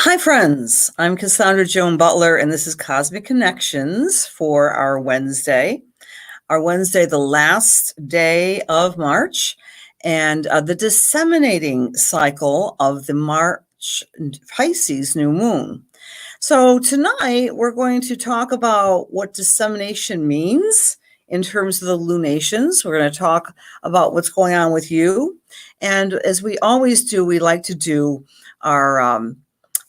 Hi, friends. I'm Cassandra Joan Butler, and this is Cosmic Connections for our Wednesday. Our Wednesday, the last day of March, and the disseminating cycle of the March Pisces new moon. So tonight, we're going to talk about what dissemination means in terms of the lunations. We're going to talk about what's going on with you. And as we always do, we like to do our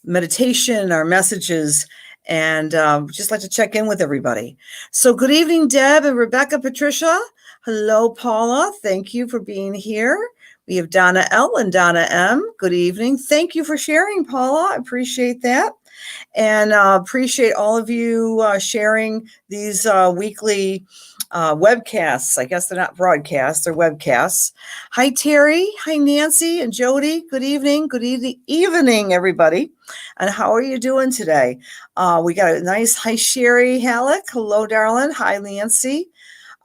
meditation, our messages, and just like to check in with everybody. So good evening, Deb and Rebecca, Patricia. Hello, Paula. Thank you for being here. We have Donna L and Donna M. Good evening. Thank you for sharing, Paula. I appreciate that. And appreciate all of you sharing these weekly webcasts. I guess they're not broadcasts, they're webcasts. Hi, Terry. Hi, Nancy and Jody. Good evening. Good evening, everybody. And how are you doing today? We got a nice, hi, Sherry Halleck. Hello, darling. Hi, Nancy.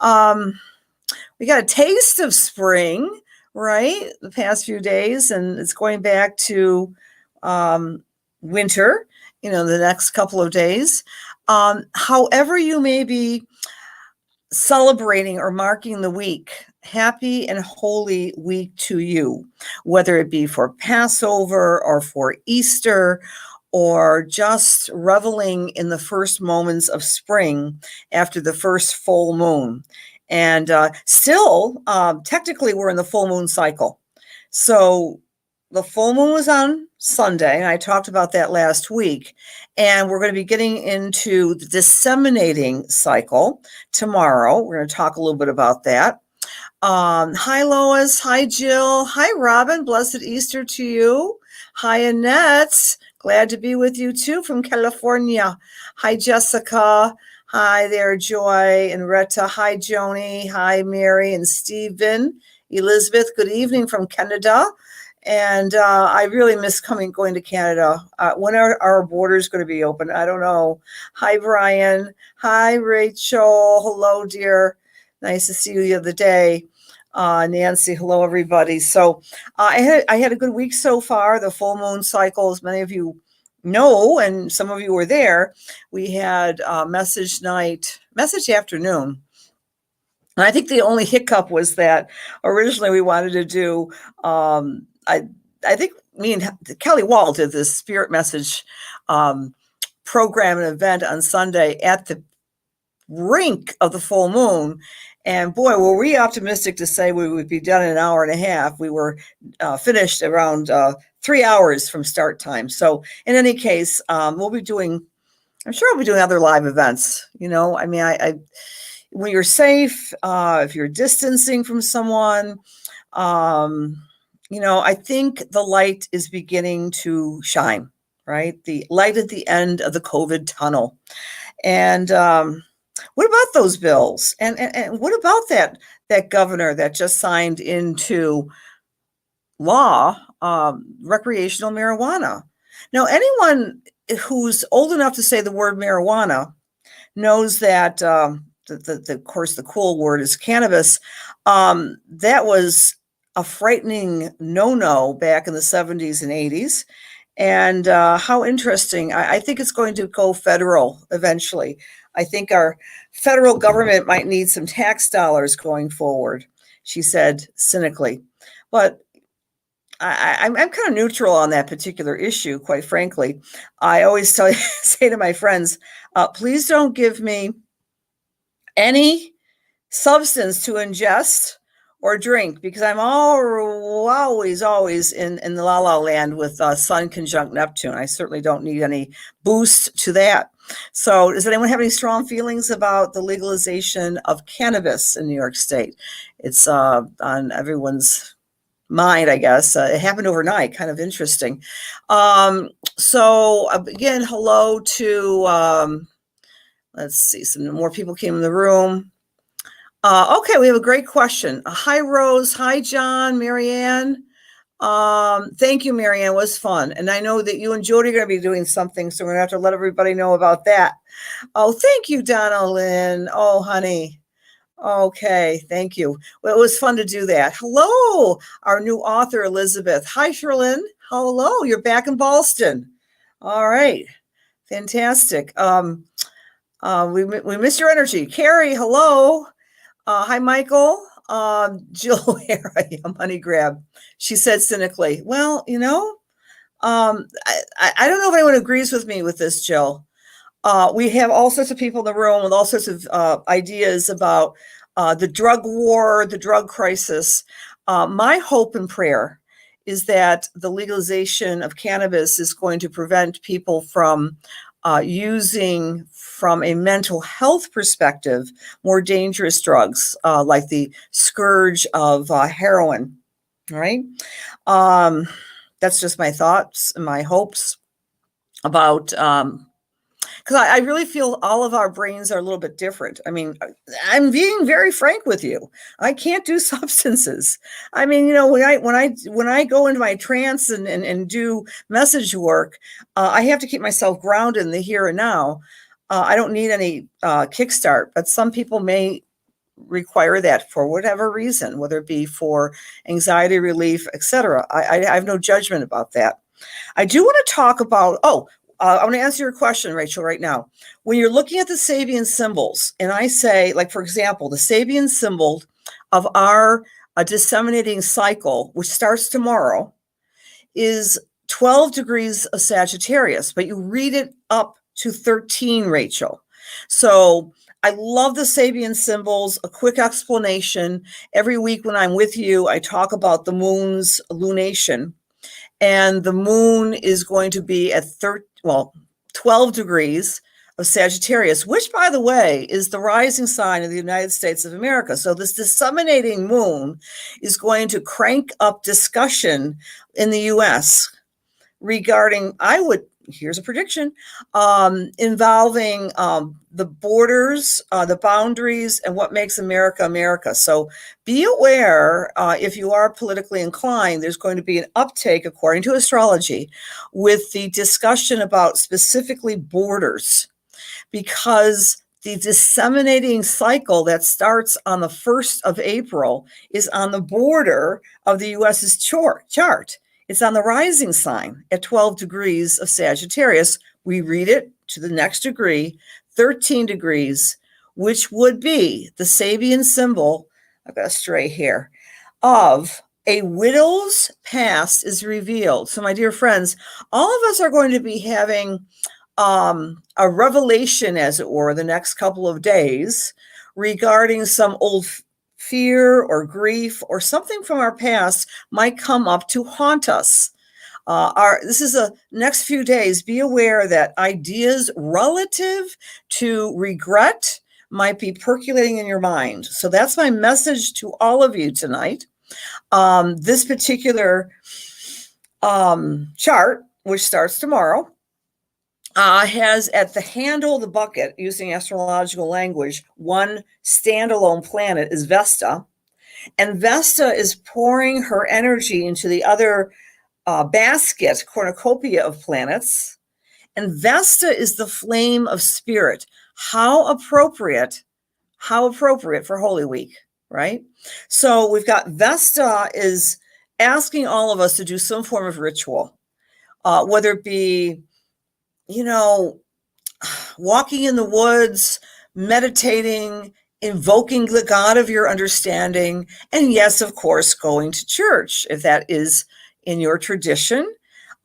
We got a taste of spring, right? The past few days, and it's going back to winter, the next couple of days. However you may be celebrating or marking the week, happy and holy week to you, whether it be for Passover or for Easter or just reveling in the first moments of spring after the first full moon. And still, technically, we're in the full moon cycle. So the full moon was on Sunday, and I talked about that last week. And we're going to be getting into the disseminating cycle tomorrow. We're going to talk a little bit about that. Hi, Lois. Hi, Jill. Hi, Robin. Blessed Easter to you. Hi, Annette. Glad to be with you, too, from California. Hi, Jessica. Hi there, Joy and Retta. Hi, Joni. Hi, Mary and Stephen. Elizabeth, good evening from Canada. And I really miss going to Canada. When are our borders going to be open? I don't know. Hi, Brian. Hi, Rachel. Hello, dear. Nice to see you the other day. Nancy, hello, everybody. So I had a good week so far. The full moon cycle, as many of you know, and some of you were there, we had message afternoon. And I think the only hiccup was that originally we wanted to do, I think me and Kelly Wall did this spirit message program and event on Sunday at the brink of the full moon. And boy, were we optimistic to say we would be done in an hour and a half. We were finished around 3 hours from start time. So in any case, I'm sure we'll be doing other live events. When you're safe, if you're distancing from someone, I think the light is beginning to shine, right? The light at the end of the COVID tunnel. And what about those bills? And what about that governor that just signed into law recreational marijuana? Now, anyone who's old enough to say the word marijuana knows that of course, the cool word is cannabis. That was a frightening no-no back in the 70s and 80s. And how interesting. I think it's going to go federal eventually. I think our federal government might need some tax dollars going forward, she said cynically. But I'm kind of neutral on that particular issue, quite frankly. I always say to my friends, please don't give me any substance to ingest or drink, because I'm always in the la land with Sun conjunct Neptune. I certainly don't need any boost to that. So does anyone have any strong feelings about the legalization of cannabis in New York State? It's on everyone's mind, I guess. It happened overnight, kind of interesting. So again, hello to, let's see, some more people came in the room. Okay, we have a great question. Hi, Rose. Hi, John, Marianne. Thank you, Marianne. It was fun. And I know that you and Jody are going to be doing something, so we're going to have to let everybody know about that. Oh, thank you, Donna Lynn. Oh, honey. Okay, thank you. Well, it was fun to do that. Hello, our new author, Elizabeth. Hi, Sherlyn. Hello, you're back in Boston. All right. Fantastic. We missed your energy. Carrie, hello. Hi, Michael. Jill, a money grab. She said cynically, well, I don't know if anyone agrees with me with this, Jill. We have all sorts of people in the room with all sorts of ideas about the drug war, the drug crisis. My hope and prayer is that the legalization of cannabis is going to prevent people from using, from a mental health perspective, more dangerous drugs like the scourge of heroin. All right. That's just my thoughts and my hopes about because I really feel all of our brains are a little bit different. I mean, I'm being very frank with you. I can't do substances. I mean, when I go into my trance and do message work, I have to keep myself grounded in the here and now. I don't need any kickstart, but some people may require that for whatever reason, whether it be for anxiety relief, etc. I have no judgment about that. I do want to talk about, I want to answer your question, Rachel, right now. When you're looking at the Sabian symbols, and I say, like, for example, the Sabian symbol of our disseminating cycle, which starts tomorrow, is 12 degrees of Sagittarius, but you read it up to 13, Rachel. So I love the Sabian symbols. A quick explanation. Every week when I'm with you, I talk about the moon's lunation. And the moon is going to be at 12 degrees of Sagittarius, which, by the way, is the rising sign of the United States of America. So this disseminating moon is going to crank up discussion in the U.S. regarding, here's a prediction, involving the borders, the boundaries, and what makes America America. So be aware, if you are politically inclined, there's going to be an uptake, according to astrology, with the discussion about specifically borders, because the disseminating cycle that starts on the 1st of April is on the border of the U.S.'s chart. It's on the rising sign at 12 degrees of Sagittarius. We read it to the next degree, 13 degrees, which would be the Sabian symbol, I've got a stray here, of a widow's past is revealed. So, my dear friends, all of us are going to be having a revelation, as it were, the next couple of days regarding some old fear or grief or something from our past might come up to haunt us. This is the next few days. Be aware that ideas relative to regret might be percolating in your mind. So that's my message to all of you tonight. This particular chart, which starts tomorrow, has at the handle of the bucket, using astrological language, one standalone planet is Vesta. And Vesta is pouring her energy into the other basket, cornucopia of planets. And Vesta is the flame of spirit. How appropriate for Holy Week, right? So we've got Vesta is asking all of us to do some form of ritual, whether it be, walking in the woods, meditating, invoking the God of your understanding, and yes, of course, going to church, if that is in your tradition.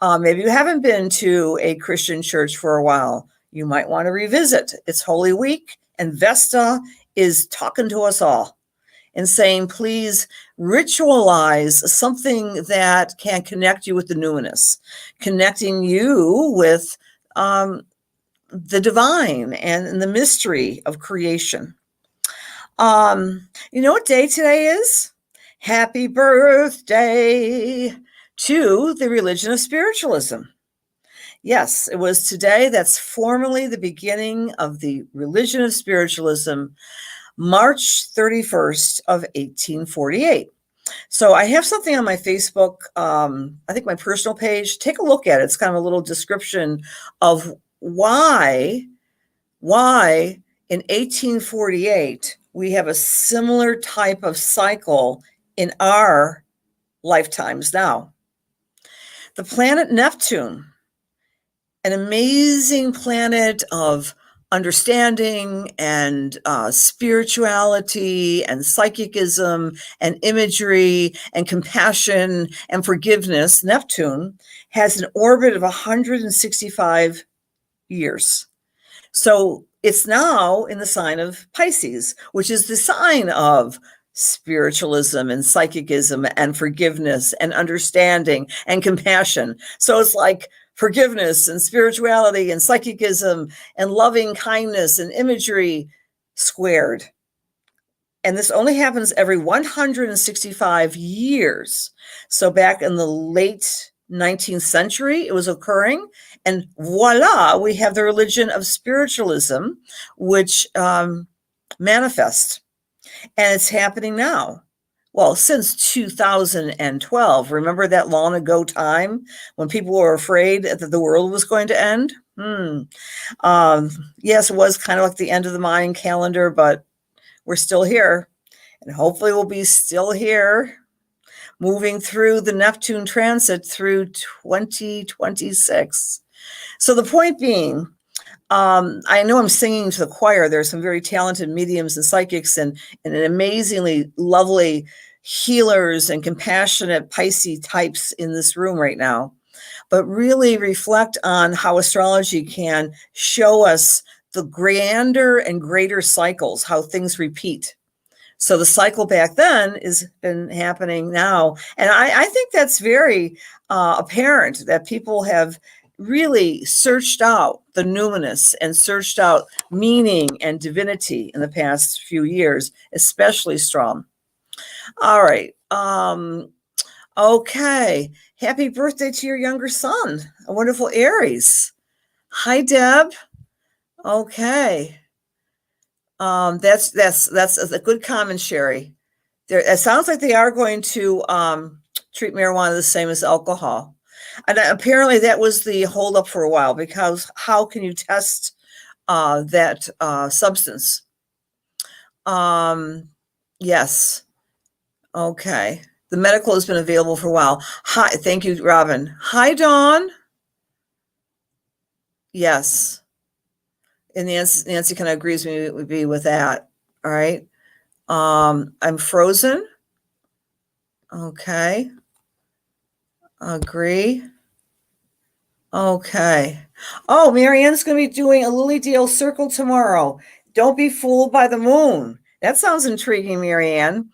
Maybe you haven't been to a Christian church for a while. You might want to revisit. It's Holy Week, and Vesta is talking to us all and saying, please ritualize something that can connect you with the numinous, connecting you with the divine and the mystery of creation. You know what day today is? Happy birthday to the religion of spiritualism. Yes, it was today. That's formally the beginning of the religion of spiritualism, March 31st of 1848. So I have something on my Facebook, I think my personal page. Take a look at it. It's kind of a little description of why in 1848 we have a similar type of cycle in our lifetimes now. The planet Neptune an amazing planet of understanding and spirituality and psychicism and imagery and compassion and forgiveness. Neptune has an orbit of 165 years. So it's now in the sign of Pisces, which is the sign of spiritualism and psychicism and forgiveness and understanding and compassion. So it's like forgiveness and spirituality and psychicism and loving kindness and imagery squared. And this only happens every 165 years. So back in the late 19th century, it was occurring. And voila, we have the religion of spiritualism, which manifests. And it's happening now. Well, since 2012, remember that long ago time when people were afraid that the world was going to end? Yes, it was kind of like the end of the Mayan calendar, but we're still here. And hopefully we'll be still here, moving through the Neptune transit through 2026. So the point being, I know I'm singing to the choir. There are some very talented mediums and psychics and amazingly lovely healers and compassionate Pisces types in this room right now. But really reflect on how astrology can show us the grander and greater cycles, how things repeat. So the cycle back then has been happening now. And I think that's very apparent that people have really searched out the numinous and searched out meaning and divinity in the past few years, especially strong. All right. Okay. Happy birthday to your younger son, a wonderful Aries. Hi, Deb. Okay. That's a good comment, Sherry. It sounds like they are going to treat marijuana the same as alcohol. And apparently that was the holdup for a while, because how can you test that substance? Yes. Okay. The medical has been available for a while. Hi. Thank you, Robin. Hi, Dawn. Yes. And Nancy kind of agrees with me with that. All right. I'm frozen. Okay. Agree. Okay. Oh, Marianne's going to be doing a Lily Dale circle tomorrow. Don't be fooled by the moon. That sounds intriguing, Marianne.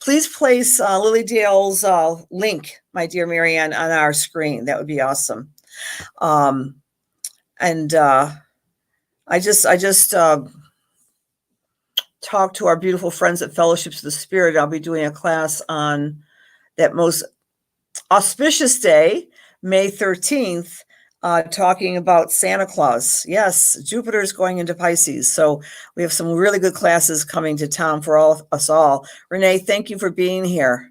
Please place Lily Dale's link, my dear Marianne, on our screen. That would be awesome. And I just talked to our beautiful friends at Fellowships of the Spirit. I'll be doing a class on that most auspicious day, May 13th, talking about Santa Claus. Yes, Jupiter is going into Pisces. So we have some really good classes coming to town for us all. Renee, thank you for being here.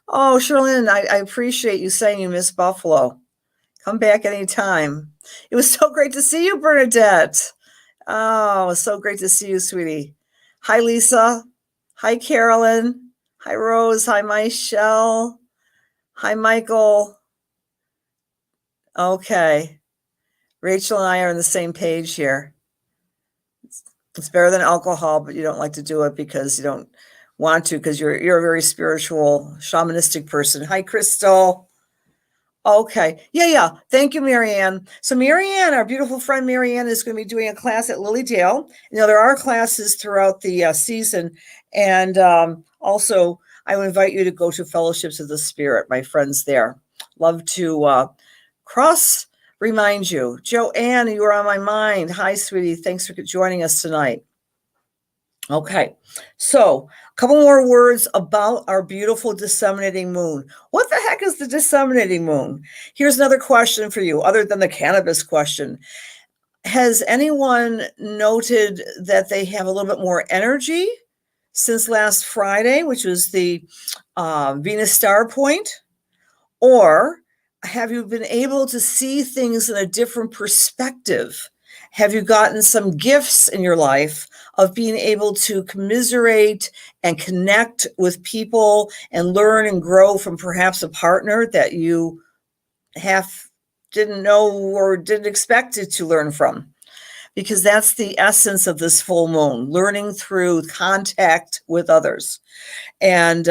Oh, Sherlyn, I appreciate you saying you miss Buffalo. Come back anytime. It was so great to see you, Bernadette. Oh, it was so great to see you, sweetie. Hi, Lisa. Hi, Carolyn. Hi, Rose. Hi, Michelle. Hi, Michael. Okay. Rachel and I are on the same page here. It's better than alcohol, but you don't like to do it because you don't want to, because you're a very spiritual, shamanistic person. Hi, Crystal. Okay. Yeah. Thank you, Marianne. So Marianne, our beautiful friend Marianne, is going to be doing a class at Lily Dale. There are classes throughout the season. And also, I would invite you to go to Fellowships of the Spirit, my friends there. Love to remind you. Joanne, you are on my mind. Hi, sweetie. Thanks for joining us tonight. Okay, so a couple more words about our beautiful disseminating moon. What the heck is the disseminating moon? Here's another question for you, other than the cannabis question. Has anyone noted that they have a little bit more energy since last Friday, which was the Venus star point? Or have you been able to see things in a different perspective? Have you gotten some gifts in your life of being able to commiserate and connect with people and learn and grow from perhaps a partner that you have didn't know or didn't expect it to learn from, because that's the essence of this full moon, learning through contact with others. And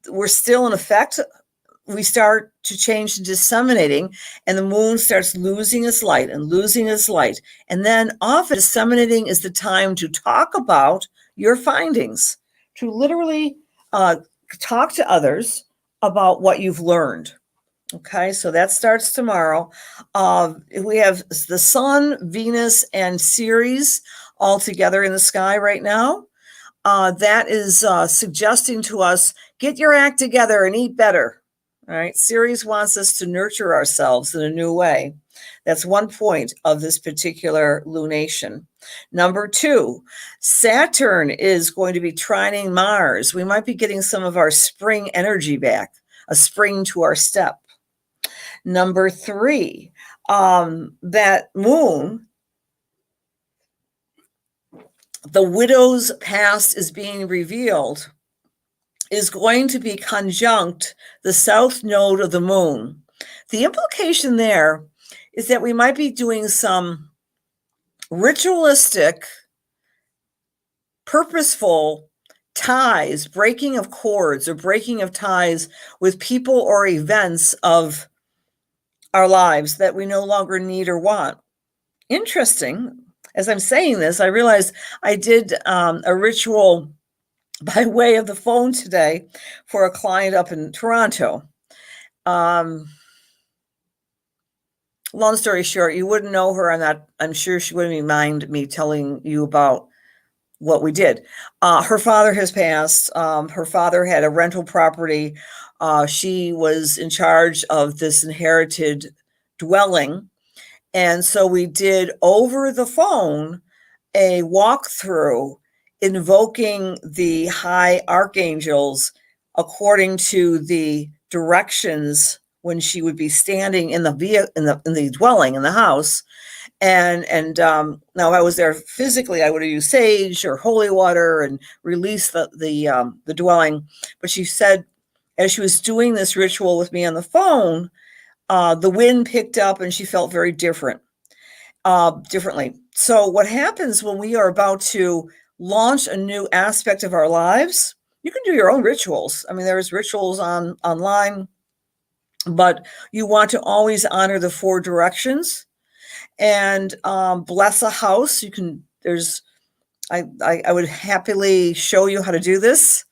we're still in effect. We start to change and disseminating, and the moon starts losing its light and losing its light. And then often disseminating is the time to talk about your findings, to literally talk to others about what you've learned. Okay, so that starts tomorrow. We have the Sun, Venus, and Ceres all together in the sky right now. That is suggesting to us, get your act together and eat better. All right, Ceres wants us to nurture ourselves in a new way. That's one point of this particular lunation. Number 2, Saturn is going to be trining Mars. We might be getting some of our spring energy back, a spring to our step. Number 3, that moon, the widow's past is being revealed, is going to be conjunct the south node of the moon. The implication there is that we might be doing some ritualistic, purposeful ties, breaking of cords or breaking of ties with people or events of our lives that we no longer need or want. Interesting. As I'm saying this, I realized I did a ritual by way of the phone today for a client up in Toronto. Long story short, you wouldn't know her. I'm sure she wouldn't even mind me telling you about what we did. Her father has passed. Her father had a rental property. She was in charge of this inherited dwelling. And so we did over the phone a walkthrough invoking the high archangels according to the directions when she would be standing in the dwelling, in the house. And now I was there physically, I would have used sage or holy water and released the dwelling. But she said, as she was doing this ritual with me on the phone, the wind picked up and she felt very differently. So what happens when we are about to launch a new aspect of our lives? You can do your own rituals. I mean, there's rituals online, but you want to always honor the 4 directions and bless a house. You can. I would happily show you how to do this.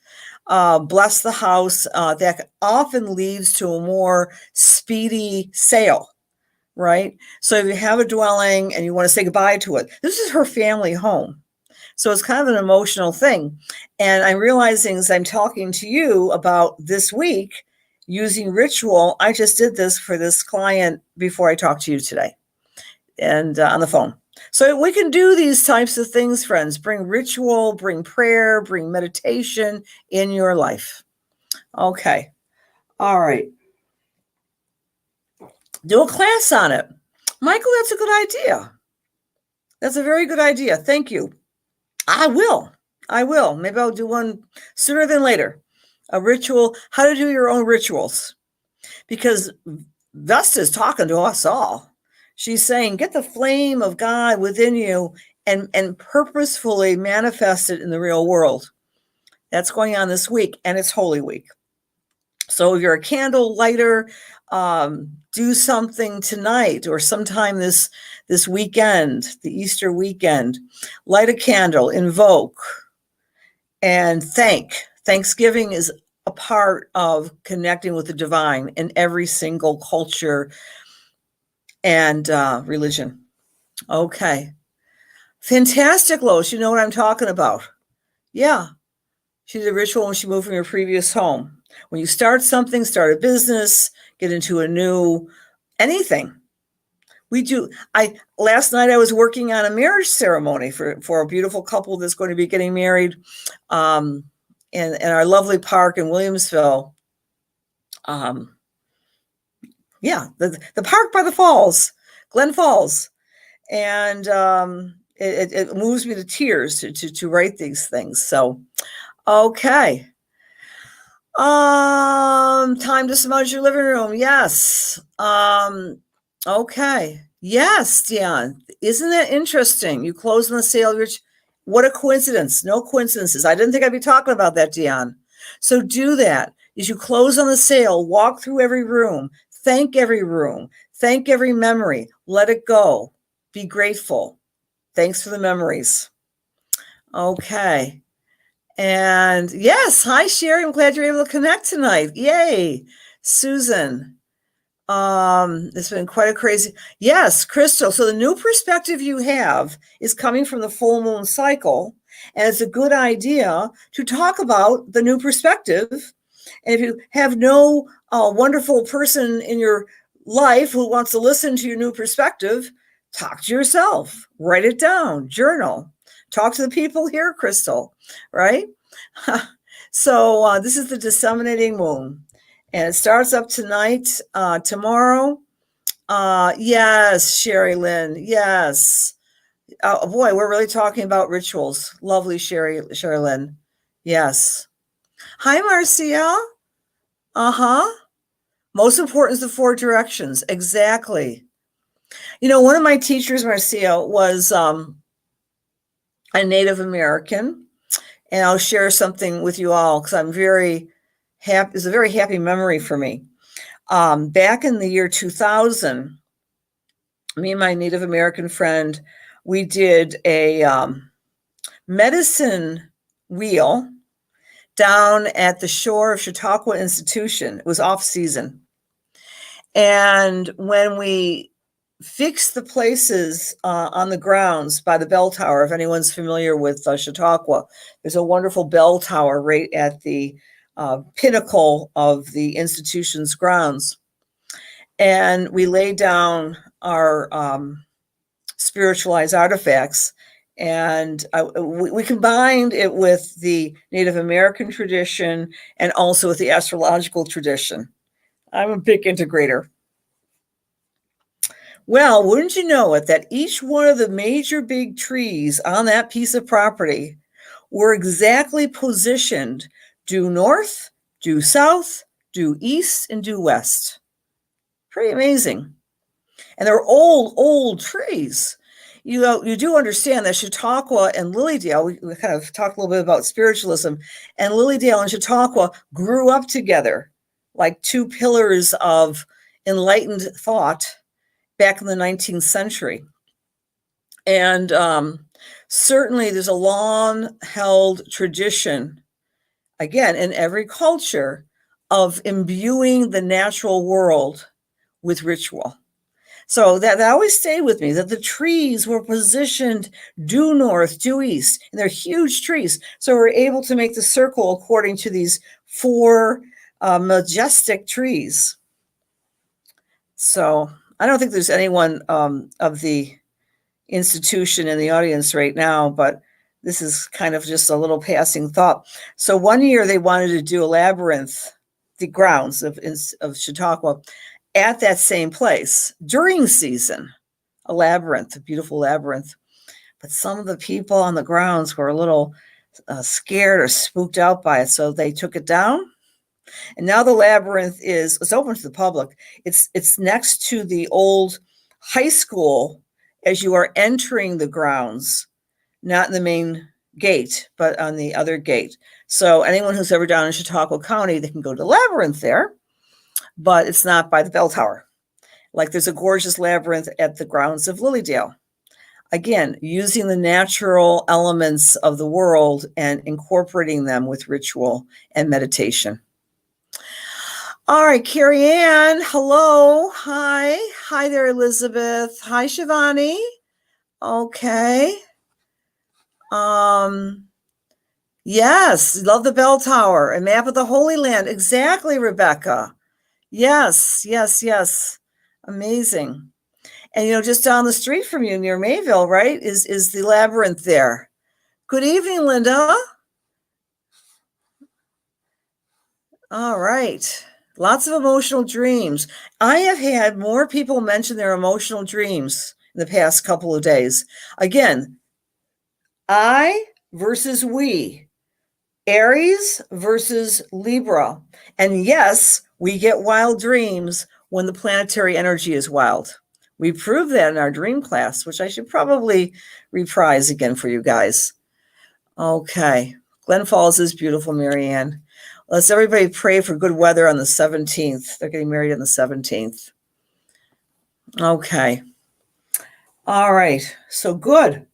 Bless the house. That often leads to a more speedy sale. Right? So if you have a dwelling and you want to say goodbye to it, this is her family home. So it's kind of an emotional thing. And I'm realizing as I'm talking to you about this week using ritual, I just did this for this client before I talked to you today and on the phone. So we can do these types of things, friends. Bring ritual, bring prayer, bring meditation in your life. Okay. All right. Do a class on it. Michael, that's a good idea. That's a very good idea. Thank you. I will. Maybe I'll do one sooner than later. A ritual, how to do your own rituals. Because Vesta's talking to us all. She's saying, get the flame of God within you and purposefully manifest it in the real world. That's going on this week, and it's Holy Week. So if you're a candle lighter, do something tonight or sometime this weekend, the Easter weekend. Light a candle, invoke, and thank. Thanksgiving is a part of connecting with the divine in every single culture and religion. Okay. Fantastic, Lois. You know what I'm talking about. Yeah. She did a ritual when she moved from her previous home. When you start something, start a business, get into a new anything. We do. Last night I was working on a marriage ceremony for a beautiful couple that's going to be getting married in our lovely park in Williamsville. Yeah, the park by the falls, Glen Falls. And it moves me to tears to write these things. So, okay. Time to smudge your living room. Yes. Okay. Yes, Dion. Isn't that interesting? You close on the sale. What a coincidence. No coincidences. I didn't think I'd be talking about that, Dion. So do that. As you close on the sale, walk through every room, thank every memory, let it go. Be grateful. Thanks for the memories. Okay. And yes, hi Sherry. I'm glad you're able to connect tonight. Yay. Susan. It's been quite a crazy. Yes, Crystal. So the new perspective you have is coming from the full moon cycle, and it's a good idea to talk about the new perspective. And if you have no wonderful person in your life who wants to listen to your new perspective, talk to yourself, write it down, journal, talk to the people here, Crystal, right? So this is the disseminating moon. And it starts up tonight, tomorrow. Yes, Sherry Lynn. Yes. Oh boy, we're really talking about rituals. Lovely, Sherry Lynn. Yes. Hi, Marcia. Uh-huh. Most important is the four directions. Exactly. You know, one of my teachers, Marcia, was a Native American. And I'll share something with you all because I'm very happy. It's a very happy memory for me. Back in the year 2000, me and my Native American friend, we did a medicine wheel down at the shore of Chautauqua Institution. It was off season. And when we fixed the places on the grounds by the bell tower, if anyone's familiar with Chautauqua, there's a wonderful bell tower right at the pinnacle of the institution's grounds. And we laid down our spiritualized artifacts, and we combined it with the Native American tradition and also with the astrological tradition. I'm a big integrator. Well, wouldn't you know it, that each one of the major big trees on that piece of property were exactly positioned due north, due south, due east, and due west. Pretty amazing. And they're old trees. You do understand that Chautauqua and Lilydale, we kind of talked a little bit about spiritualism, and Lilydale and Chautauqua grew up together like two pillars of enlightened thought back in the 19th century. And certainly there's a long-held tradition, again, in every culture, of imbuing the natural world with ritual. So that always stayed with me, that the trees were positioned due north, due east, and they're huge trees. So we're able to make the circle according to these four majestic trees. So I don't think there's anyone of the institution in the audience right now, but this is kind of just a little passing thought. So one year they wanted to do a labyrinth, the grounds of Chautauqua, at that same place during season, a labyrinth, a beautiful labyrinth. But some of the people on the grounds were a little scared or spooked out by it, so they took it down. And now the labyrinth it's open to the public. It's next to the old high school as you are entering the grounds, not in the main gate, but on the other gate. So anyone who's ever down in Chautauqua County, they can go to the labyrinth there, but it's not by the bell tower. Like there's a gorgeous labyrinth at the grounds of Lilydale. Again, using the natural elements of the world and incorporating them with ritual and meditation. All right, Carrie Ann, hello. Hi. Hi there, Elizabeth. Hi, Shivani. Okay. Yes, love the bell tower. A map of the Holy Land. Exactly, Rebecca. Yes. Amazing. And just down the street from you near Mayville, right, is the labyrinth there. Good evening, Linda. All right. Lots of emotional dreams. I have had more people mention their emotional dreams in the past couple of days. Again, I versus we. Aries versus Libra. And yes, we get wild dreams when the planetary energy is wild. We proved that in our dream class, which I should probably reprise again for you guys. Okay. Glen Falls is beautiful, Marianne. Let's everybody pray for good weather on the 17th. They're getting married on the 17th. Okay. All right. So good.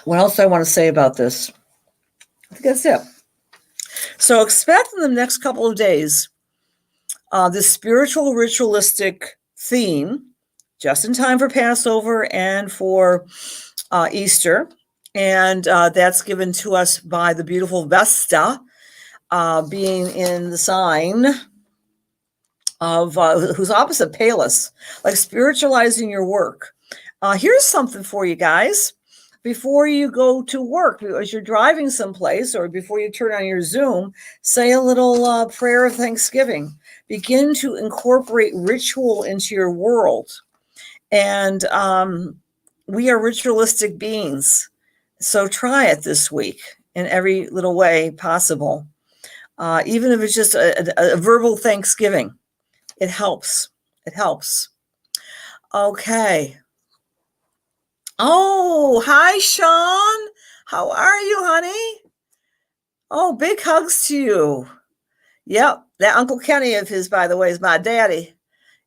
What else do I want to say about this? I think that's it. So expect in the next couple of days this spiritual ritualistic theme, just in time for Passover and for Easter. And that's given to us by the beautiful Vesta being in the sign of who's opposite Pallas, like spiritualizing your work. Here's something for you guys. Before you go to work, as you're driving someplace, or before you turn on your Zoom, say a little prayer of thanksgiving. Begin to incorporate ritual into your world. And we are ritualistic beings. So try it this week in every little way possible. Even if it's just a verbal thanksgiving, it helps. It helps. Okay. Oh, hi, Sean. How are you, honey? Oh, big hugs to you. Yep. That Uncle Kenny of his, by the way, is my daddy.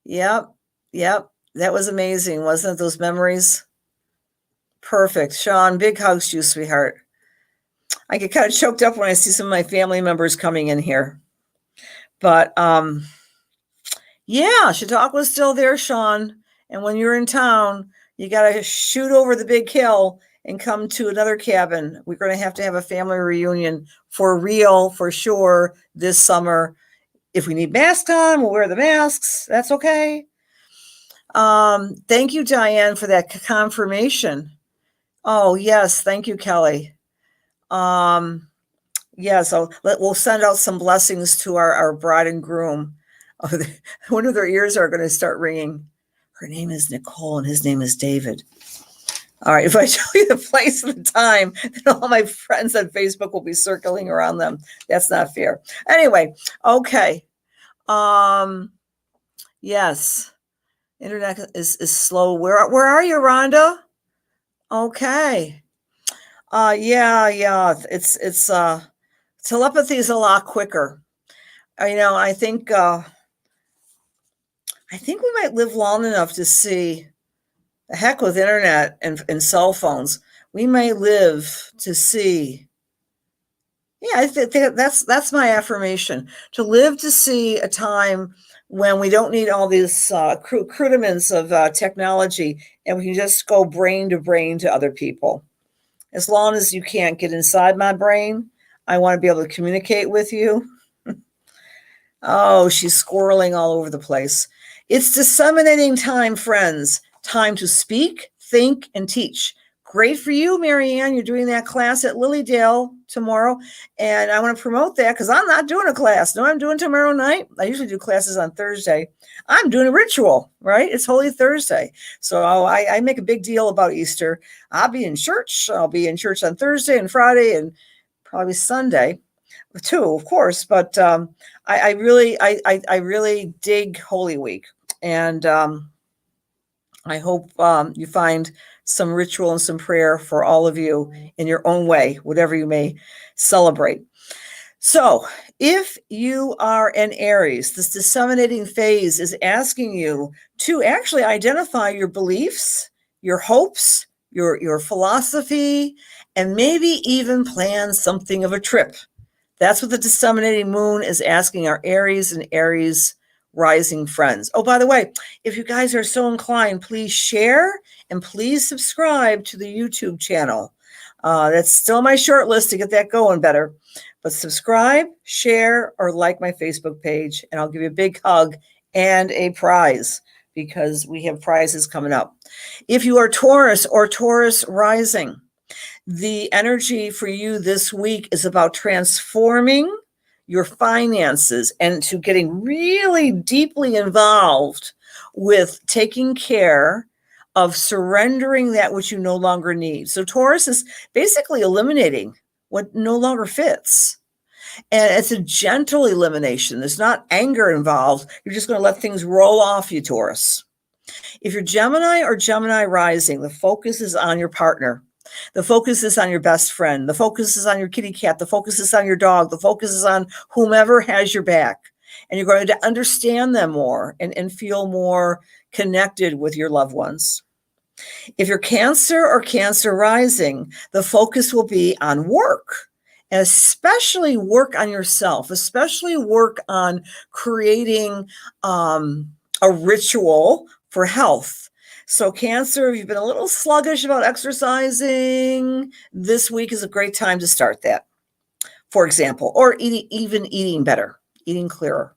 Yep. That was amazing, wasn't it? Those memories? Perfect. Sean, big hugs to you, sweetheart. I get kind of choked up when I see some of my family members coming in here. But yeah, Chautauqua's still there, Sean. And when you're in town, you got to shoot over the big hill and come to another cabin. We're going to have a family reunion for real, for sure, this summer. If we need masks on, we'll wear the masks. That's okay. Thank you, Diane, for that confirmation. Oh, yes. Thank you, Kelly. Yeah, so we'll send out some blessings to our bride and groom. Oh, one of their ears are going to start ringing. Her name is Nicole and his name is David. All right, if I tell you the place and the time, then all my friends on Facebook will be circling around them. That's not fair. Anyway, okay. Yes. Internet is slow. Where are you, Rhonda? Okay. Yeah. It's telepathy is a lot quicker. I think we might live long enough to see. The heck with internet and cell phones. We may live to see. Yeah, I think that's my affirmation. To live to see a time when we don't need all these crudiments of technology, and we can just go brain to brain to other people. As long as you can't get inside my brain, I want to be able to communicate with you. Oh, she's squirreling all over the place. It's disseminating time, friends. Time to speak, think, and teach. Great for you, Marianne. You're doing that class at Lilydale tomorrow. And I want to promote that because I'm not doing a class. No, I'm doing tomorrow night. I usually do classes on Thursday. I'm doing a ritual, right? It's Holy Thursday. So I make a big deal about Easter. I'll be in church. I'll be in church on Thursday and Friday and probably Sunday too, of course. But I really dig Holy Week. And I hope you find some ritual and some prayer for all of you in your own way, whatever you may celebrate. So if you are an Aries, this disseminating phase is asking you to actually identify your beliefs, your hopes, your philosophy, and maybe even plan something of a trip. That's what the disseminating moon is asking our Aries and Aries rising friends. Oh, by the way, if you guys are so inclined, please share and please subscribe to the YouTube channel. That's still on my short list to get that going better. But subscribe, share, or like my Facebook page, and I'll give you a big hug and a prize because we have prizes coming up. If you are Taurus or Taurus rising, the energy for you this week is about transforming your finances and to getting really deeply involved with taking care of surrendering that which you no longer need. So Taurus is basically eliminating what no longer fits. And it's a gentle elimination. There's not anger involved. You're just going to let things roll off you, Taurus. If you're Gemini or Gemini rising, the focus is on your partner. The focus is on your best friend. The focus is on your kitty cat. The focus is on your dog. The focus is on whomever has your back. And you're going to understand them more and feel more connected with your loved ones. If you're Cancer or Cancer rising, the focus will be on work, and especially work on yourself, especially work on creating a ritual for health. So Cancer, if you've been a little sluggish about exercising, this week is a great time to start that, for example, or even eating better, eating clearer.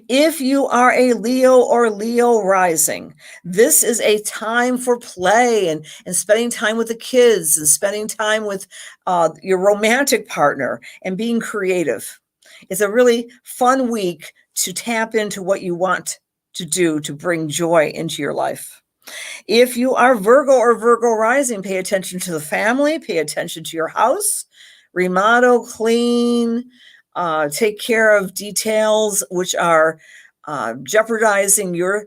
If you are a Leo or Leo rising, this is a time for play and spending time with the kids and spending time with your romantic partner and being creative. It's a really fun week to tap into what you want to do to bring joy into your life. If you are Virgo or Virgo rising, pay attention to the family, pay attention to your house, remodel, clean, take care of details which are jeopardizing your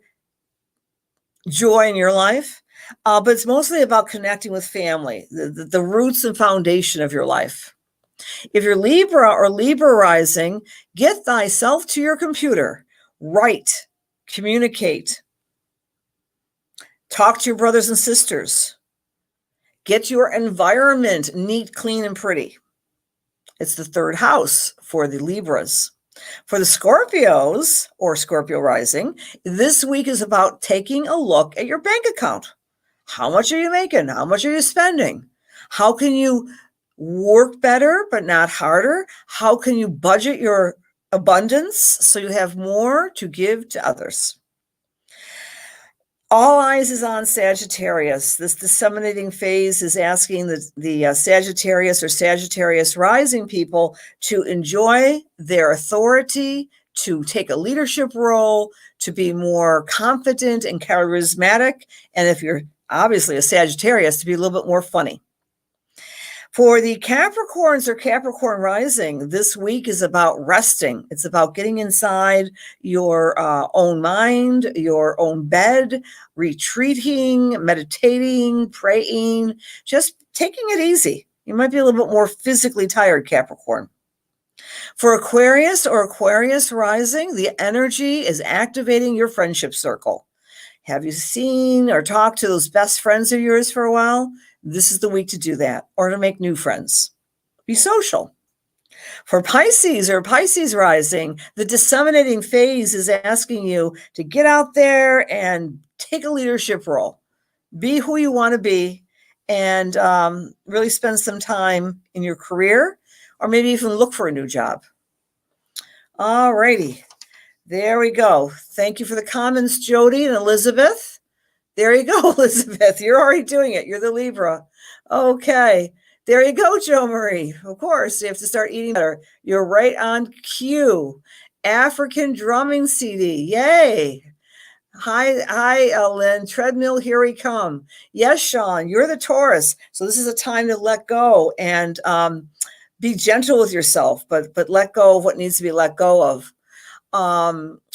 joy in your life. But it's mostly about connecting with family, the roots and foundation of your life. If you're Libra or Libra rising, get thyself to your computer, write, communicate, talk to your brothers and sisters, get your environment neat, clean, and pretty. It's the third house for the Libras. For the Scorpios or Scorpio rising, this week is about taking a look at your bank account. How much are you making? How much are you spending? How can you work better but not harder? How can you budget your abundance so you have more to give to others? All eyes is on Sagittarius. This disseminating phase is asking the Sagittarius or Sagittarius rising people to enjoy their authority, to take a leadership role, to be more confident and charismatic. And if you're obviously a Sagittarius, to be a little bit more funny. For the Capricorns or Capricorn rising, this week is about resting. It's about getting inside your own mind, your own bed, retreating, meditating, praying, just taking it easy. You might be a little bit more physically tired, Capricorn. For Aquarius or Aquarius rising, the energy is activating your friendship circle. Have you seen or talked to those best friends of yours for a while? This is the week to do that, or to make new friends. Be social. For Pisces or Pisces rising, the disseminating phase is asking you to get out there and take a leadership role. Be who you want to be and really spend some time in your career, or maybe even look for a new job. All righty. There we go. Thank you for the comments, Jody and Elizabeth. There you go, Elizabeth. You're already doing it. You're the Libra. Okay. There you go, Jo Marie. Of course, you have to start eating better. You're right on cue. African drumming CD. Yay. Hi, Lynn. Treadmill, here we come. Yes, Sean, you're the Taurus. So this is a time to let go and be gentle with yourself, but let go of what needs to be let go of.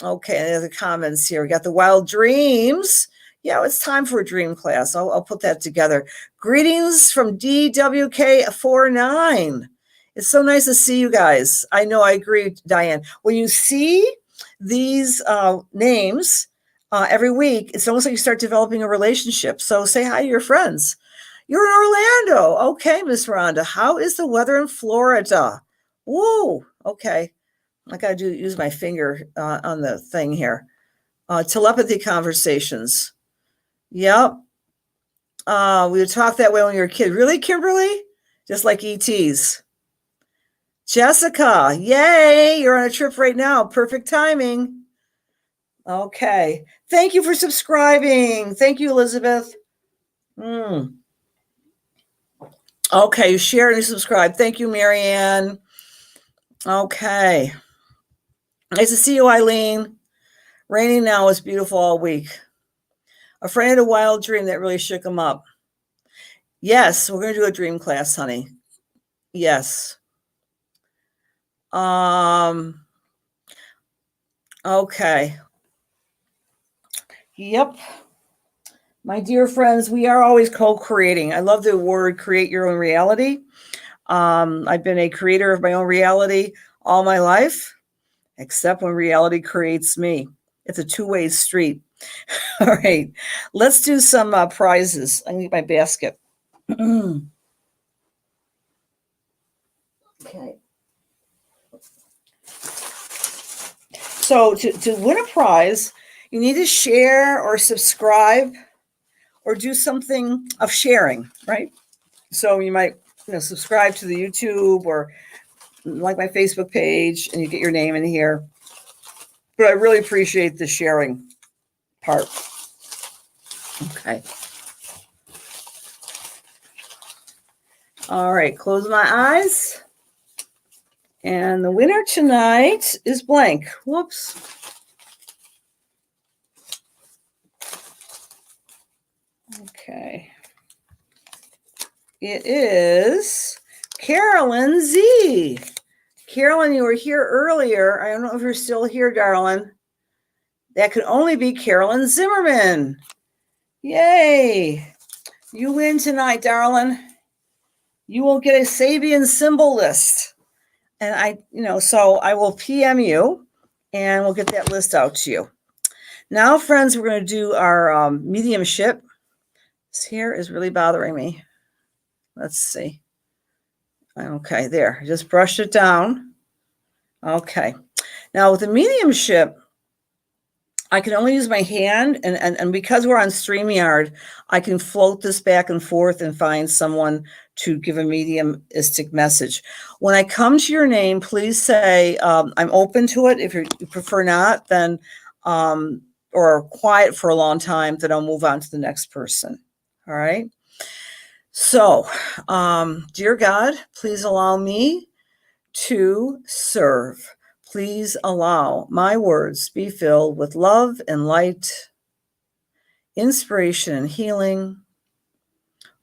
Okay, the comments here. We got the wild dreams. Yeah, it's time for a dream class. I'll put that together. Greetings from DWK49. It's so nice to see you guys. I know, I agree, Diane. When you see these names every week, it's almost like you start developing a relationship. So say hi to your friends. You're in Orlando. Okay, Miss Rhonda. How is the weather in Florida? Whoa, okay. I got to use my finger on the thing here. Telepathy conversations. Yep. We would talk that way when you were a kid. Really, Kimberly? Just like ETs. Jessica, yay, you're on a trip right now. Perfect timing. Okay. Thank you for subscribing. Thank you, Elizabeth. Okay, you share and you subscribe. Thank you, Marianne. Okay. Nice to see you, Eileen. Raining now is beautiful all week. A friend had a wild dream that really shook him up. Yes, we're going to do a dream class, honey. Yes. Okay. Yep. My dear friends, we are always co-creating. I love the word create your own reality. I've been a creator of my own reality all my life, except when reality creates me. It's a two-way street. All right. Let's do some prizes. I need my basket. Okay. So to win a prize, you need to share or subscribe or do something of sharing, right? So you might subscribe to the YouTube or like my Facebook page and you get your name in here. But I really appreciate the sharing part. Okay. All right, close my eyes. And the winner tonight is blank. Whoops. Okay. It is Carolyn Z. Carolyn, you were here earlier. I don't know if you're still here, darling. That could only be Carolyn Zimmerman. Yay. You win tonight, darling. You will get a Sabian symbol list. And so I will PM you and we'll get that list out to you. Now, friends, we're going to do our mediumship. This hair is really bothering me. Let's see. Okay, there. Just brushed it down. Okay. Now, with the mediumship, I can only use my hand, and because we're on StreamYard, I can float this back and forth and find someone to give a mediumistic message. When I come to your name, please say, I'm open to it. If you prefer not, then, or quiet for a long time, then I'll move on to the next person. All right? So, dear God, please allow me to serve. Please allow my words be filled with love and light, inspiration and healing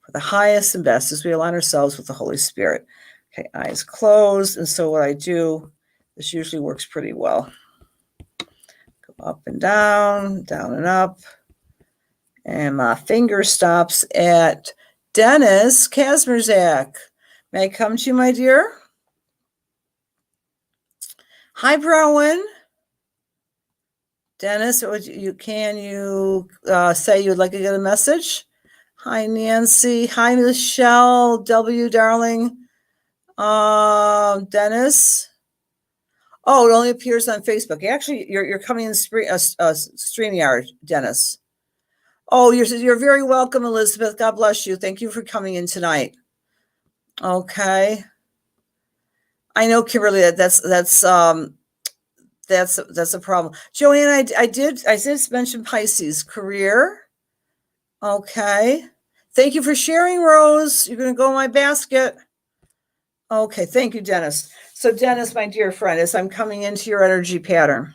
for the highest and best as we align ourselves with the Holy Spirit. Okay, eyes closed. And so what I do, this usually works pretty well. Go up and down and up. And my finger stops at Dennis Kazmierzak. May I come to you, my dear? Hi, Browen. Dennis, can you say you'd like to get a message? Hi, Nancy. Hi, Michelle W, darling. Dennis. Oh, it only appears on Facebook. Actually, you're coming in StreamYard, Dennis. Oh, you're very welcome, Elizabeth. God bless you. Thank you for coming in tonight. Okay. I know, Kimberly. That's a problem. Joanne, I did mention Pisces career. Okay. Thank you for sharing, Rose. You're going to go in my basket. Okay. Thank you, Dennis. So Dennis, my dear friend, as I'm coming into your energy pattern,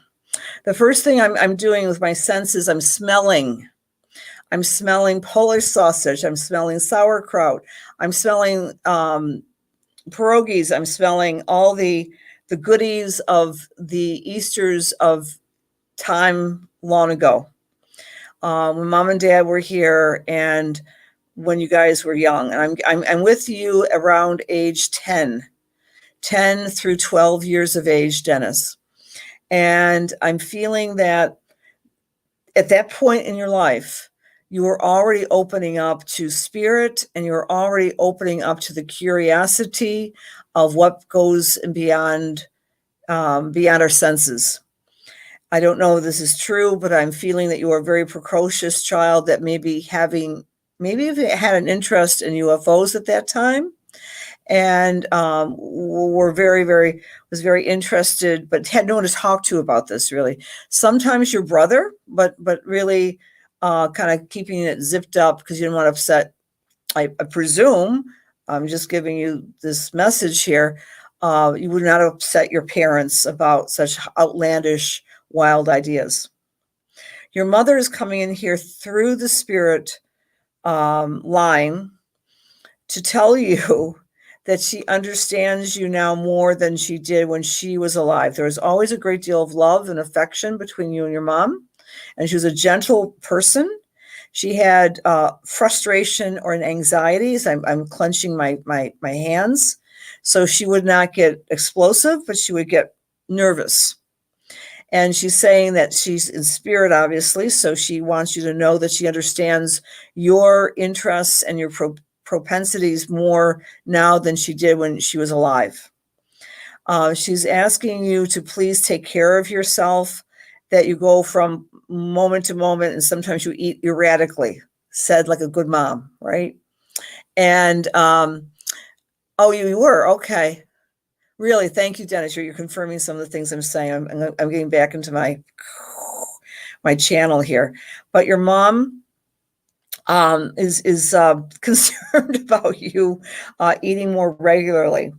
the first thing I'm doing with my senses, I'm smelling Polish sausage. I'm smelling sauerkraut. I'm smelling pierogies. I'm smelling all the goodies of the Easters of time long ago. When mom and dad were here and when you guys were young, and I'm with you around age 10 through 12 years of age, Dennis. And I'm feeling that at that point in your life, you were already opening up to spirit and you're already opening up to the curiosity of what goes beyond our senses. I don't know if this is true, but I'm feeling that you are a very precocious child that maybe had an interest in UFOs at that time, and was very interested, but had no one to talk to about this really. Sometimes your brother, but really kind of keeping it zipped up because you didn't want to upset. I presume, I'm just giving you this message here. You would not upset your parents about such outlandish, wild ideas. Your mother is coming in here through the spirit line to tell you that she understands you now more than she did when she was alive. There was always a great deal of love and affection between you and your mom, and she was a gentle person. She had frustration or an anxiety. So I'm clenching my hands. So she would not get explosive, but she would get nervous. And she's saying that she's in spirit, obviously. So she wants you to know that she understands your interests and your propensities more now than she did when she was alive. She's asking you to please take care of yourself, that you go from moment to moment, and sometimes you eat erratically, said like a good mom, right? And, oh, you were, okay. Really, thank you, Dennis. You're confirming some of the things I'm saying. I'm getting back into my channel here. But your mom is concerned about you eating more regularly.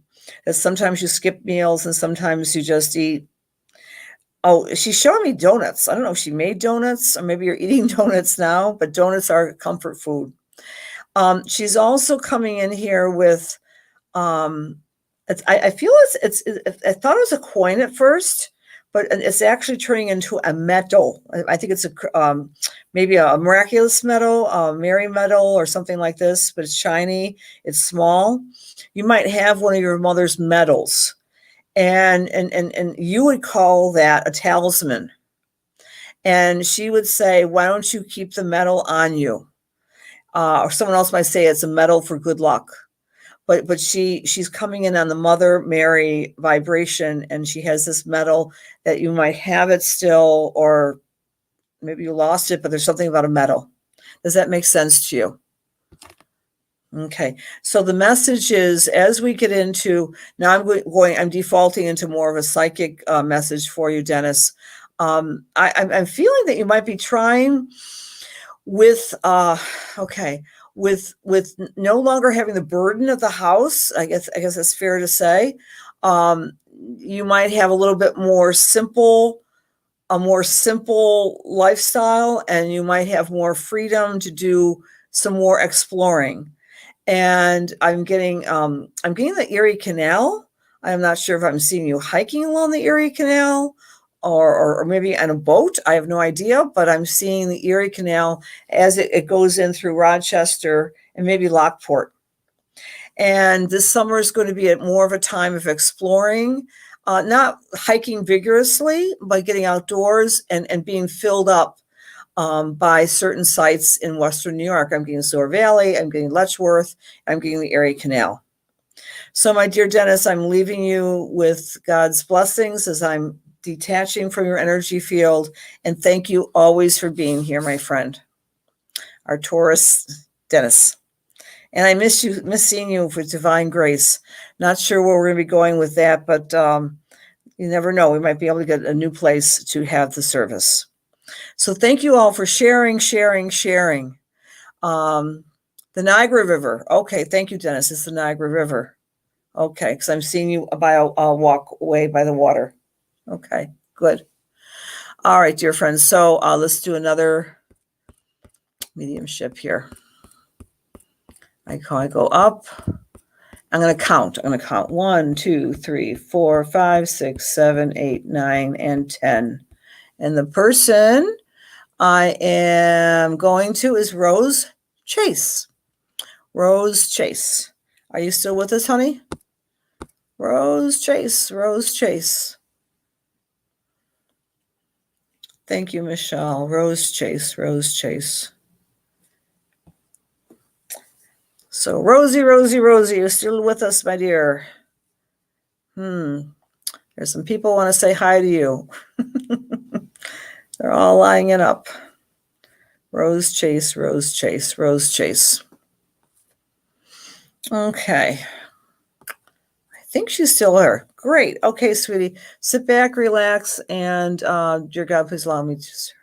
That sometimes you skip meals and sometimes you just eat. Oh, she's showing me donuts. I don't know if she made donuts or maybe you're eating donuts now, but donuts are comfort food. She's also coming in here with, I feel it's I thought it was a coin at first, but it's actually turning into a metal. I think it's maybe a miraculous metal, a Mary metal or something like this, but it's shiny, it's small. You might have one of your mother's medals, and you would call that a talisman. And she would say, why don't you keep the medal on you? Or someone else might say it's a medal for good luck. But she's coming in on the Mother Mary vibration, and she has this medal that you might have it still, or maybe you lost it, but there's something about a medal. Does that make sense to you? Okay, so the message is, as we get into, now I'm defaulting into more of a psychic message for you, Dennis. I'm feeling that you might be trying with, with no longer having the burden of the house. I guess that's fair to say. You might have a little bit more a more simple lifestyle, and you might have more freedom to do some more exploring. And I'm getting the Erie Canal. I'm not sure if I'm seeing you hiking along the Erie Canal or maybe on a boat. I have no idea, but I'm seeing the Erie Canal as it goes in through Rochester and maybe Lockport. And this summer is going to be more of a time of exploring, not hiking vigorously, but getting outdoors and being filled up by certain sites in Western New York. I'm getting Soar Valley, I'm getting Letchworth, I'm getting the Erie Canal. So, my dear Dennis, I'm leaving you with God's blessings as I'm detaching from your energy field. And thank you always for being here, my friend. Our Taurus, Dennis. And I miss seeing you with divine grace. Not sure where we're going to be going with that, but you never know. We might be able to get a new place to have the service. So thank you all for sharing. The Niagara River. Okay, thank you, Dennis. It's the Niagara River. Okay, because I'm seeing you by a walkway by the water. Okay, good. All right, dear friends. So let's do another mediumship here. I go up. I'm going to count. 1, 2, 3, 4, 5, 6, 7, 8, 9, and 10. And the person I am going to is Rose Chase. Rose Chase. Are you still with us, honey? Rose Chase. Thank you, Michelle. Rose Chase. So, Rosie, you're still with us, my dear. There's some people want to say hi to you. They're all lining it up. Rose Chase. Okay. I think she's still there. Great. Okay, sweetie. Sit back, relax, and dear God, please allow me to serve.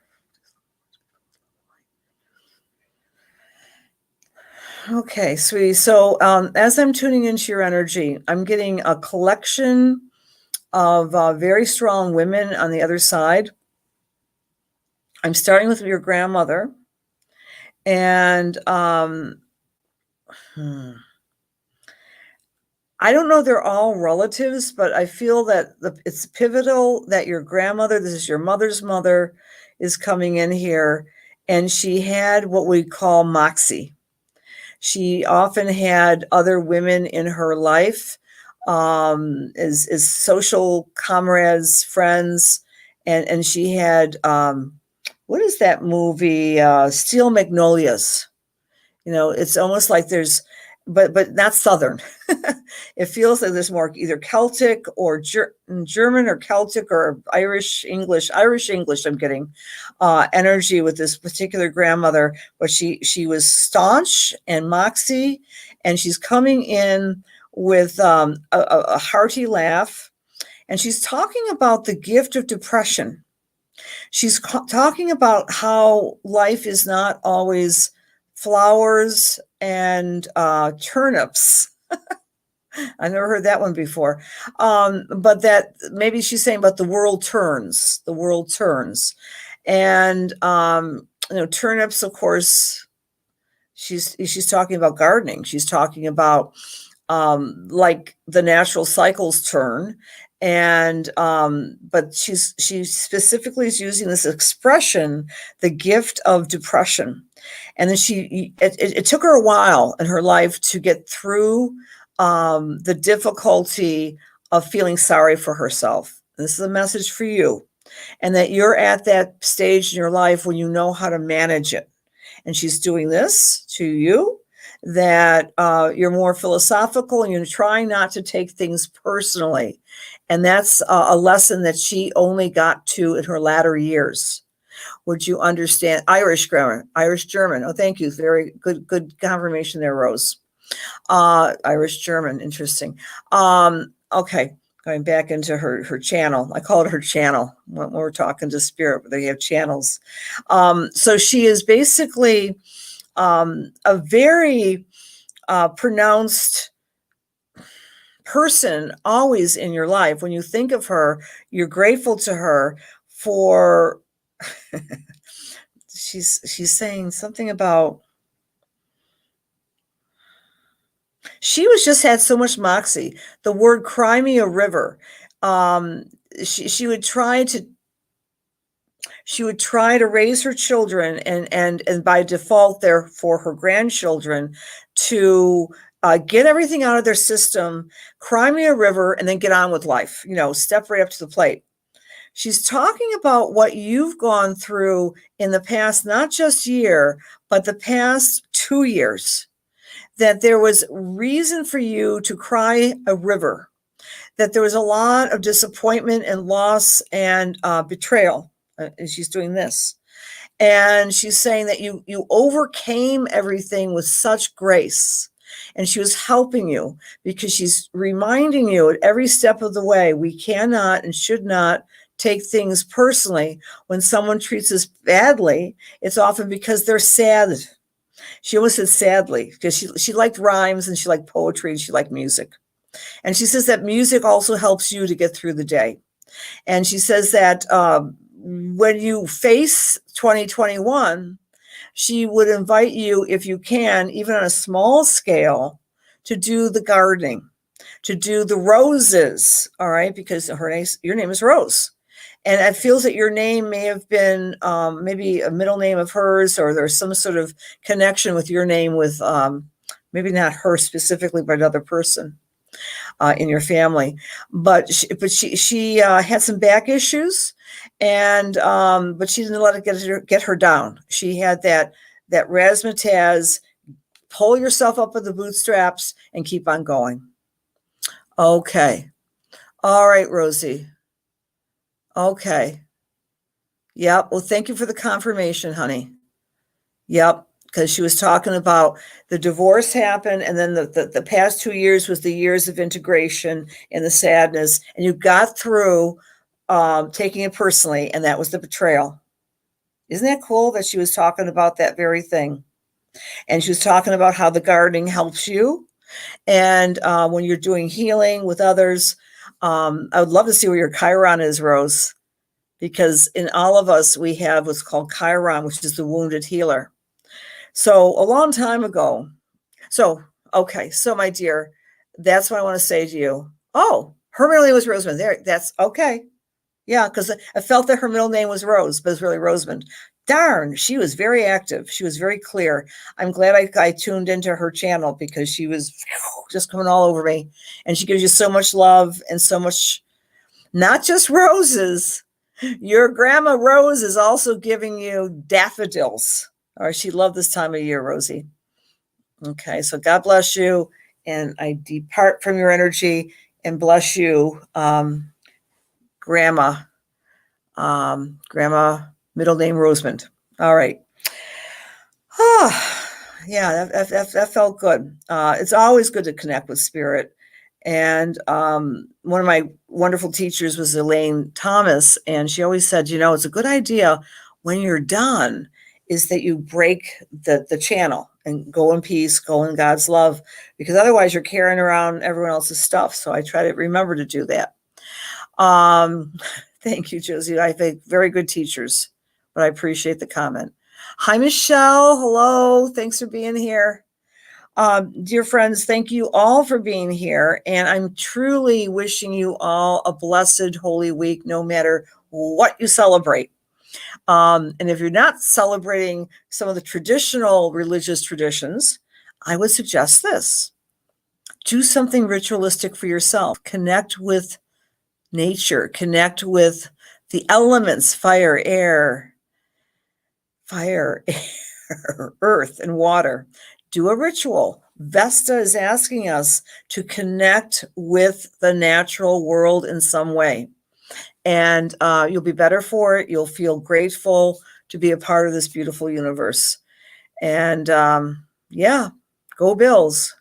Okay, sweetie. So as I'm tuning into your energy, I'm getting a collection of very strong women on the other side. I'm starting with your grandmother. And I don't know they're all relatives, but I feel that it's pivotal that your grandmother, this is your mother's mother, is coming in here, and she had what we call moxie. She often had other women in her life, as social comrades, friends, and she had, what is that movie? Steel Magnolias. It's almost like there's, but not Southern. It feels like there's more either Celtic or German or Celtic or Irish English. I'm getting energy with this particular grandmother, but she was staunch and moxie, and she's coming in with a hearty laugh, and she's talking about the gift of depression. She's talking about how life is not always flowers and turnips. I've never heard that one before. But that maybe she's saying about the world turns. The world turns. And turnips, of course, she's talking about gardening. She's talking about like the natural cycles turn. And but she specifically is using this expression, the gift of depression. And then it took her a while in her life to get through the difficulty of feeling sorry for herself. This is a message for you, and that you're at that stage in your life when you know how to manage it. And she's doing this to you, that you're more philosophical and you're trying not to take things personally. And that's a lesson that she only got to in her latter years. Would you understand? Irish grammar, Irish German. Oh, thank you. Very good confirmation there, Rose. Irish German, interesting. Okay, going back into her channel. I call it her channel when we're talking to spirit, but they have channels. So she is basically a very pronounced person always in your life. When you think of her, you're grateful to her for she's saying something about she was just had so much moxie. The word "cry me a river." She would try to raise her children, and by default, therefore, her grandchildren, to get everything out of their system, cry me a river, and then get on with life. Step right up to the plate. She's talking about what you've gone through in the past, not just year, but the past 2 years. That there was reason for you to cry a river, that there was a lot of disappointment and loss and betrayal. And she's doing this. And she's saying that you overcame everything with such grace. And she was helping you because she's reminding you at every step of the way, we cannot and should not take things personally. When someone treats us badly, it's often because they're sad. She almost said sadly, because she liked rhymes and she liked poetry and she liked music. And she says that music also helps you to get through the day. And she says that when you face 2021, she would invite you, if you can, even on a small scale, to do the gardening, to do the roses, all right? Because your name is Rose. And it feels that your name may have been maybe a middle name of hers, or there's some sort of connection with your name with maybe not her specifically, but another person in your family. But she had some back issues, and but she didn't let it get her down. She had that razzmatazz, pull yourself up with the bootstraps and keep on going. Okay. All right, Rosie. Okay. Yep. Well, thank you for the confirmation, honey. Yep. Because she was talking about the divorce happened, and then the past 2 years was the years of integration and the sadness, and you got through taking it personally, and that was the betrayal. Isn't that cool that she was talking about that very thing? And she was talking about how the gardening helps you, and when you're doing healing with others. I would love to see where your Chiron is, Rose, because in all of us, we have what's called Chiron, which is the wounded healer. So a long time ago. So, okay. So my dear, That's what I want to say to you. Oh, her middle name was Rosamond. There, that's okay. Yeah, because I felt that her middle name was Rose, but it's really Rosamond. Darn, she was very active. She was very clear. I'm glad I tuned into her channel because she was just coming all over me. And she gives you so much love and so much, not just roses. Your grandma Rose is also giving you daffodils. All right, she loved this time of year, Rosie. Okay, so God bless you. And I depart from your energy and bless you, Grandma. Grandma, middle name Rosamond. All right. Oh, yeah, that felt good. It's always good to connect with spirit. And one of my wonderful teachers was Elaine Thomas, and she always said, it's a good idea when you're done is that you break the channel and go in peace, go in God's love, because otherwise you're carrying around everyone else's stuff. So I try to remember to do that. Thank you, Josie. I think very good teachers, but I appreciate the comment. Hi, Michelle. Hello. Thanks for being here. Dear friends, thank you all for being here. And I'm truly wishing you all a blessed Holy Week, no matter what you celebrate. And if you're not celebrating some of the traditional religious traditions, I would suggest this. Do something ritualistic for yourself. Connect with nature, connect with the elements, fire, air, earth, and water. Do a ritual. Vesta is asking us to connect with the natural world in some way. And you'll be better for it. You'll feel grateful to be a part of this beautiful universe. And yeah, go Bills.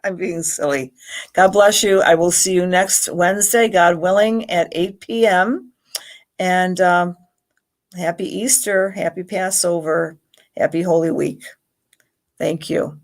I'm being silly. God bless you. I will see you next Wednesday, God willing, at 8 p.m. And happy Easter, happy Passover, happy Holy Week. Thank you.